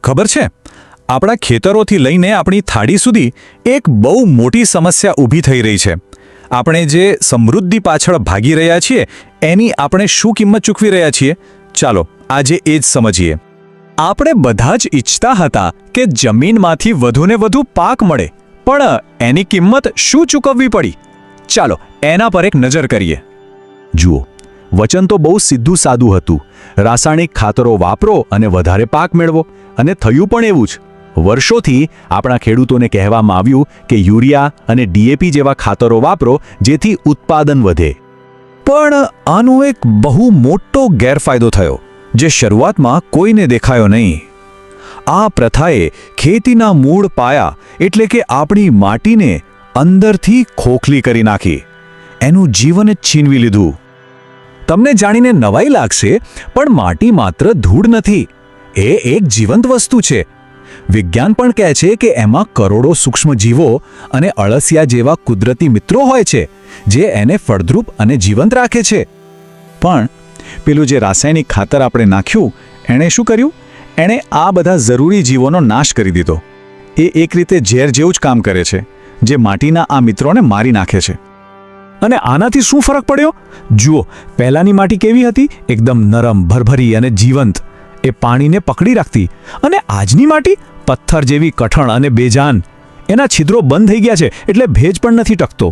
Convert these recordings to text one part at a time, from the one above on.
ખબર છે, આપણા ખેતરોથી લઈને આપણી થાળી સુધી એક બહુ મોટી સમસ્યા ઊભી થઈ રહી છે. આપણે જે સમૃદ્ધિ પાછળ ભાગી રહ્યા છીએ એની આપણે શું કિંમત ચૂકવી રહ્યા છીએ? ચાલો આજે એ જ સમજીએ. આપણે બધા જ ઈચ્છતા હતા કે જમીનમાંથી વધુને વધુ પાક મળે, પણ એની કિંમત શું ચૂકવવી પડી? ચાલો એના પર એક નજર કરીએ. જુઓ, વચન તો બહુ સીધું સાદું હતું. રાસાયણિક ખાતરો વાપરો અને વધારે પાક મેળવો, અને થયું પણ એવું જ. વર્ષોથી આપણા ખેડૂતોને કહેવામાં આવ્યું કે યુરિયા અને ડીએપી જેવા ખાતરો વાપરો જેથી ઉત્પાદન વધે. પણ આનો એક બહુ મોટો ગેરફાયદો થયો, જે શરૂઆતમાં કોઈને દેખાયો નહીં. આ પ્રથાએ ખેતીના મૂળ પાયા એટલે કે આપણી માટીને અંદરથી ખોખલી કરી નાખી. એનું જીવન જ છીનવી લીધું. તમને જાણીને નવાઈ લાગશે, પણ માટી માત્ર ધૂળ નથી. એ એક જીવંત વસ્તુ છે. વિજ્ઞાન પણ કહે છે કે એમાં કરોડો સૂક્ષ્મજીવો અને અળસિયા જેવા કુદરતી મિત્રો હોય છે, જે એને ફળદ્રુપ અને જીવંત રાખે છે. પણ પેલું જે રાસાયણિક ખાતર આપણે નાખ્યું, એણે શું કર્યું? એણે આ બધા જરૂરી જીવોનો નાશ કરી દીધો. એ એક રીતે ઝેર જેવું જ કામ કરે છે, જે માટીના આ મિત્રોને મારી નાખે છે. અને આનાથી શું ફરક પડ્યો? જુઓ, પહેલાંની માટી કેવી હતી? એકદમ નરમ, ભરભરી અને જીવંત. એ પાણીને પકડી રાખતી. અને આજની માટી પથ્થર જેવી કઠણ અને બેજાન. એના છિદ્રો બંધ થઈ ગયા છે, એટલે ભેજ પણ નથી ટકતો.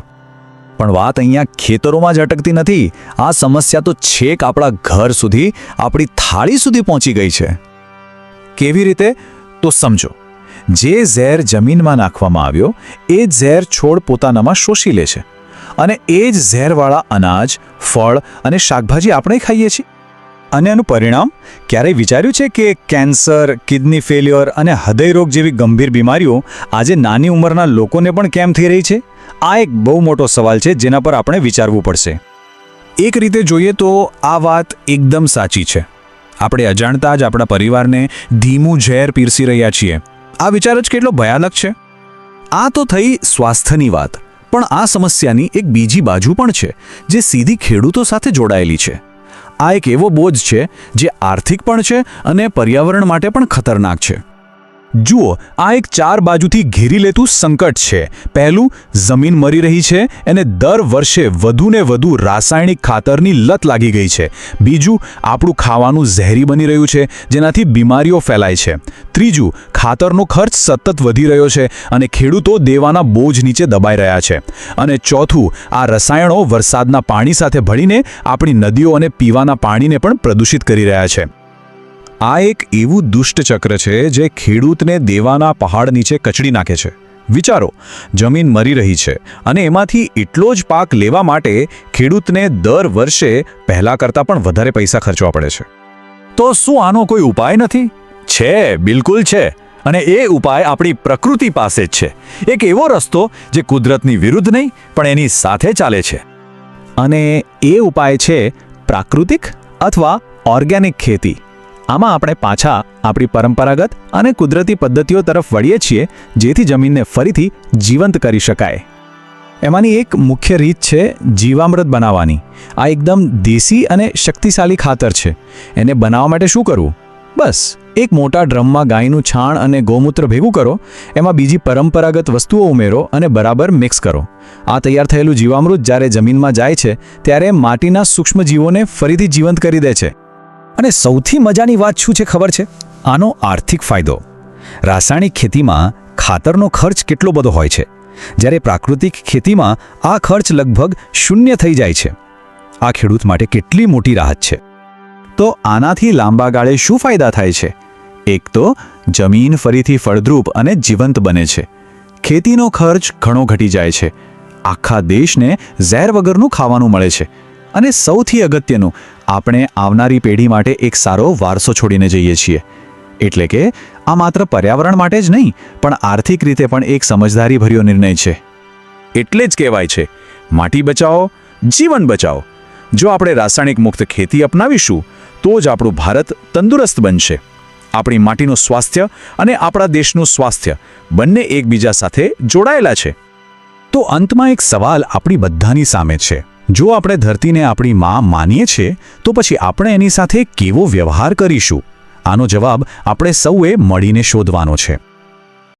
પણ વાત અહીંયા ખેતરોમાં જ અટકતી નથી. આ સમસ્યા તો છેક આપણા ઘર સુધી, આપણી થાળી સુધી પહોંચી ગઈ છે. કેવી રીતે? તો સમજો. જે ઝેર જમીનમાં નાખવામાં આવ્યો, એ જ ઝેર છોડ પોતાનામાં શોષી લે છે. અને એ જ ઝેરવાળા અનાજ, ફળ અને શાકભાજી આપણે ખાઈએ છીએ. અને એનું પરિણામ? ક્યારેય વિચાર્યું છે કે કેન્સર, કિડની ફેલ્યોર અને હૃદયરોગ જેવી ગંભીર બીમારીઓ આજે નાની ઉંમરના લોકોને પણ કેમ થઈ રહી છે? આ એક બહુ મોટો સવાલ છે, જેના પર આપણે વિચારવું પડશે. એક રીતે જોઈએ તો આ વાત એકદમ સાચી છે. આપણે અજાણતા જ આપણા પરિવારને ધીમું ઝેર પીરસી રહ્યા છીએ. આ વિચાર જ કેટલો ભયાનક છે. આ તો થઈ સ્વાસ્થ્યની વાત. પણ આ સમસ્યાની એક બીજી બાજુ પણ છે, જે સીધી ખેડૂતો સાથે જોડાયેલી છે. આ એક એવો બોજ છે જે આર્થિક પણ છે અને પર્યાવરણ માટે પણ ખતરનાક છે. જુઓ, આ એક ચાર બાજુથી ઘેરી લેતું સંકટ છે. પહેલું, જમીન મરી રહી છે, એને દર વર્ષે વધુને વધુ રાસાયણિક ખાતરની લત લાગી ગઈ છે. બીજું, આપણું ખાવાનું ઝેરી બની રહ્યું છે, જેનાથી બીમારીઓ ફેલાય છે. ત્રીજું, ખાતરનો ખર્ચ સતત વધી રહ્યો છે અને ખેડૂતો દેવાના બોજ નીચે દબાઈ રહ્યા છે. અને ચોથું, આ રસાયણો વરસાદના પાણી સાથે ભળીને આપણી નદીઓ અને પીવાના પાણીને પણ પ્રદૂષિત કરી રહ્યા છે. આ એક એવું દુષ્ટ ચક્ર છે જે ખેડૂતને દેવાના પહાડ નીચે કચડી નાખે છે. વિચારો, જમીન મરી રહી છે અને એમાંથી એટલો જ પાક લેવા માટે ખેડૂતને દર વર્ષે પહેલાં કરતાં પણ વધારે પૈસા ખર્ચવા પડે છે. તો શું આનો કોઈ ઉપાય નથી? છે, બિલકુલ છે. અને એ ઉપાય આપણી પ્રકૃતિ પાસે જ છે. એક એવો રસ્તો જે કુદરતની વિરુદ્ધ નહીં, પણ એની સાથે ચાલે છે. અને એ ઉપાય છે પ્રાકૃતિક અથવા ઓર્ગેનિક ખેતી. આમાં આપણે પાછા આપણી પરંપરાગત અને કુદરતી પદ્ધતિઓ તરફ વળીએ છીએ, જેથી જમીનને ફરીથી જીવંત કરી શકાય. એમાંની એક મુખ્ય રીત છે જીવામૃત બનાવવાની. આ એકદમ દેશી અને શક્તિશાળી ખાતર છે. એને બનાવવા માટે શું કરવું? બસ એક મોટા ડ્રમમાં ગાયનું છાણ અને ગૌમૂત્ર ભેગું કરો, એમાં બીજી પરંપરાગત વસ્તુઓ ઉમેરો અને બરાબર મિક્સ કરો. આ તૈયાર થયેલું જીવામૃત જ્યારે જમીનમાં જાય છે, ત્યારે માટીના સૂક્ષ્મજીવોને ફરીથી જીવંત કરી દે છે. અને સૌથી મજાની વાત શું છે ખબર છે? આનો આર્થિક ફાયદો. રાસાયણિક ખેતીમાં ખાતરનો ખર્ચ કેટલો બધો હોય છે, જ્યારે પ્રાકૃતિક ખેતીમાં આ ખર્ચ લગભગ શૂન્ય થઈ જાય છે. આ ખેડૂત માટે કેટલી મોટી રાહત છે. તો આનાથી લાંબા ગાળે શું ફાયદા થાય છે? એક તો જમીન ફરીથી ફળદ્રુપ અને જીવંત બને છે. ખેતીનો ખર્ચ ઘણો ઘટી જાય છે. આખા દેશને ઝેર વગરનું ખાવાનું મળે છે. અને સૌથી અગત્યનું, આપણે આવનારી પેઢી માટે એક સારો વારસો છોડીને જઈએ છીએ. એટલે કે આ માત્ર પર્યાવરણ માટે જ નહીં, પણ આર્થિક રીતે પણ એક સમજદારીભર્યો નિર્ણય છે. એટલે જ કહેવાય છે, માટી બચાવો, જીવન બચાવો. જો આપણે રાસાયણિક મુક્ત ખેતી અપનાવીશું, તો જ આપણું ભારત તંદુરસ્ત બનશે. આપણી માટીનું સ્વાસ્થ્ય અને આપણા દેશનું સ્વાસ્થ્ય બંને એકબીજા સાથે જોડાયેલા છે. તો અંતમાં એક સવાલ આપણી બધાની સામે છે. જો આપણે ધરતીને આપણી માં માનીએ છીએ, તો પછી આપણે એની સાથે કેવો વ્યવહાર કરીશું? આનો જવાબ આપણે સૌએ મળીને શોધવાનો છે.